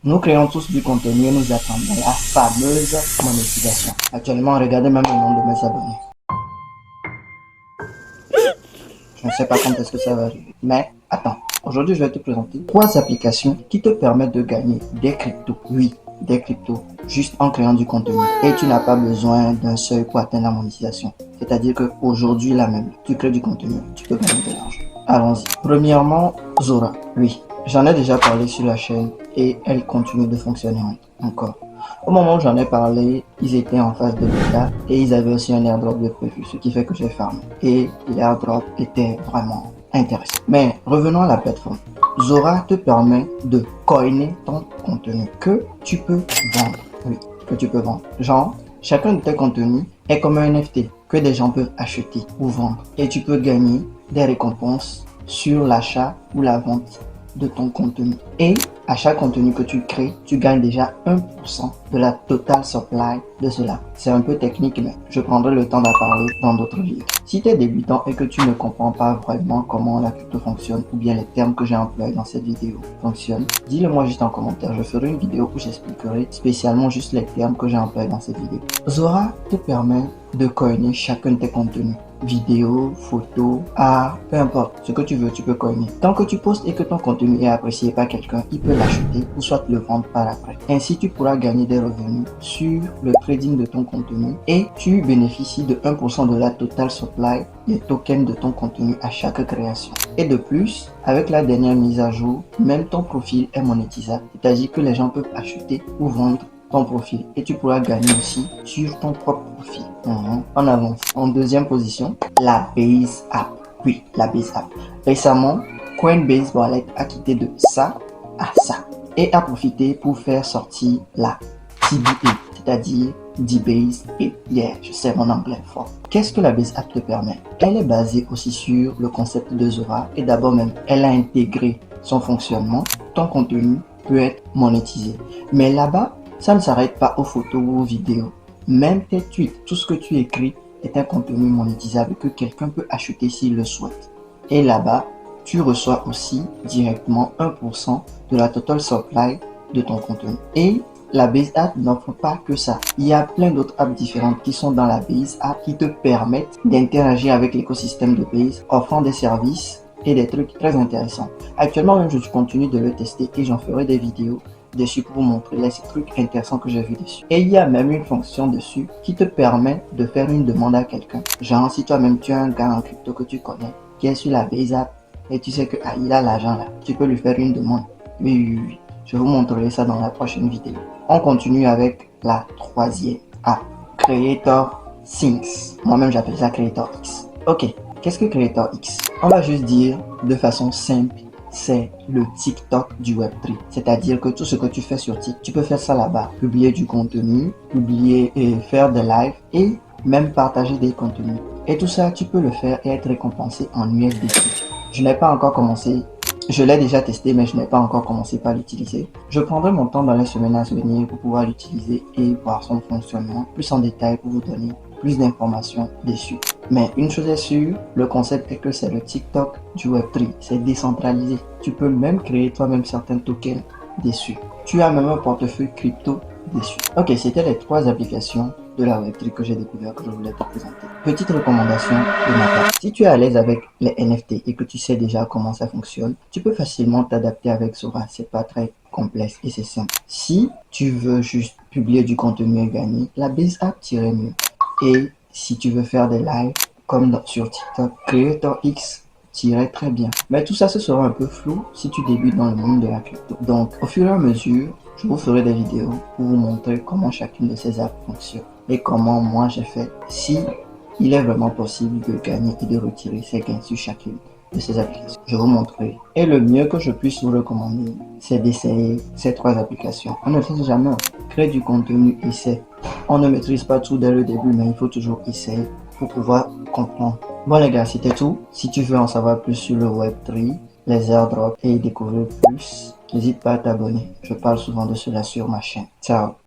Nous créons tous du contenu et nous attendons la fameuse monétisation. Actuellement, regardez même le nombre de mes abonnés. Je ne sais pas quand est-ce que ça va arriver. Mais attends, aujourd'hui je vais te présenter 3 applications qui te permettent de gagner des cryptos. Oui, des cryptos, juste en créant du contenu. Et tu n'as pas besoin d'un seuil pour atteindre la monétisation. C'est-à-dire qu'aujourd'hui là même, tu crées du contenu, tu peux gagner de l'argent. Allons-y. Premièrement, Zora. Oui, j'en ai déjà parlé sur la chaîne et elle continue de fonctionner encore. Au moment où j'en ai parlé, ils étaient en phase de bêta et ils avaient aussi un airdrop de prévu, ce qui fait que j'ai farmé. Et l'airdrop était vraiment intéressant. Mais revenons à la plateforme. Zora te permet de coiner ton contenu que tu peux vendre. Oui, que tu peux vendre. Genre, chacun de tes contenus est comme un NFT que des gens peuvent acheter ou vendre. Et tu peux gagner des récompenses sur l'achat ou la vente de ton contenu. Et à chaque contenu que tu crées, tu gagnes déjà 1% de la total supply de cela. C'est un peu technique, mais je prendrai le temps d'en parler dans d'autres vidéos. Si tu es débutant et que tu ne comprends pas vraiment comment la crypto fonctionne ou bien les termes que j'ai employés dans cette vidéo fonctionnent, dis-le moi juste en commentaire. Je ferai une vidéo où j'expliquerai spécialement juste les termes que j'ai employés dans cette vidéo. Zora te permet de coiner chacun de tes contenus. Vidéo, photo, art, peu importe, ce que tu veux, tu peux coiner. Tant que tu postes et que ton contenu est apprécié par quelqu'un, il peut l'acheter ou soit le vendre par après. Ainsi, tu pourras gagner des revenus sur le trading de ton contenu et tu bénéficies de 1% de la total supply des tokens de ton contenu à chaque création. Et de plus, avec la dernière mise à jour, même ton profil est monétisable, c'est-à-dire que les gens peuvent acheter ou vendre ton profil et tu pourras gagner aussi sur ton propre profil. En avance. En deuxième position, la Base App. Oui, la Base App. Récemment, Coinbase Wallet a quitté de ça à ça et a profité pour faire sortir la TBA, c'est-à-dire D-Base et yeah, je sais mon anglais fort. Qu'est-ce que la Base App te permet? Elle est basée aussi sur le concept de Zora et d'abord même, elle a intégré son fonctionnement. Ton contenu peut être monétisé. Mais là-bas, ça ne s'arrête pas aux photos ou aux vidéos. Même tes tweets, tout ce que tu écris est un contenu monétisable que quelqu'un peut acheter s'il le souhaite. Et là-bas, tu reçois aussi directement 1% de la total supply de ton contenu. Et la Base App n'offre pas que ça. Il y a plein d'autres apps différentes qui sont dans la Base App qui te permettent d'interagir avec l'écosystème de Base, offrant des services et des trucs très intéressants. Actuellement, même, je continue de le tester et j'en ferai des vidéos dessus pour vous montrer les trucs intéressants que j'ai vu dessus. Et il y a même une fonction dessus qui te permet de faire une demande à quelqu'un. Genre, si toi-même tu as un gars en crypto que tu connais qui est sur la Base App et tu sais que il a l'argent là, tu peux lui faire une demande. Oui. Je vous montrerai ça dans la prochaine vidéo. On continue avec la troisième app, Creator Things. Moi-même j'appelle ça Creator X. Ok, qu'est-ce que Creator X? On va juste dire de façon simple, c'est le TikTok du Web3. C'est-à-dire que tout ce que tu fais sur TikTok, tu peux faire ça là-bas. Publier du contenu, publier et faire des lives et même partager des contenus. Et tout ça, tu peux le faire et être récompensé en USDT. Je n'ai pas encore commencé. Je l'ai déjà testé, mais je n'ai pas encore commencé par l'utiliser. Je prendrai mon temps dans les semaines à venir pour pouvoir l'utiliser et voir son fonctionnement plus en détail pour vous donner plus d'informations dessus. Mais une chose est sûre, le concept est que c'est le TikTok du Web3. C'est décentralisé. Tu peux même créer toi-même certains tokens dessus. Tu as même un portefeuille crypto dessus. Ok, c'était les 3 applications de la Web3 que j'ai découvert que je voulais te présenter. Petite recommandation de ma part. Si tu es à l'aise avec les NFT et que tu sais déjà comment ça fonctionne, tu peux facilement t'adapter avec Zora. C'est pas très complexe et c'est simple. Si tu veux juste publier du contenu et gagner, la Base App tirait mieux. Et si tu veux faire des lives comme sur TikTok, Creator X tirait très bien. Mais tout ça, ce sera un peu flou si tu débutes dans le monde de la crypto. Donc, au fur et à mesure, je vous ferai des vidéos pour vous montrer comment chacune de ces apps fonctionne et comment moi j'ai fait si il est vraiment possible de gagner et de retirer ses gains sur chacune de ces applications. Je vous montrerai. Et le mieux que je puisse vous recommander, c'est d'essayer ces 3 applications. On ne sait jamais. Créer du contenu, essayer. On ne maîtrise pas tout dès le début, mais il faut toujours essayer pour pouvoir comprendre. Bon les gars, c'était tout. Si tu veux en savoir plus sur le Web3, les airdrops et découvrir plus, n'hésite pas à t'abonner. Je parle souvent de cela sur ma chaîne. Ciao.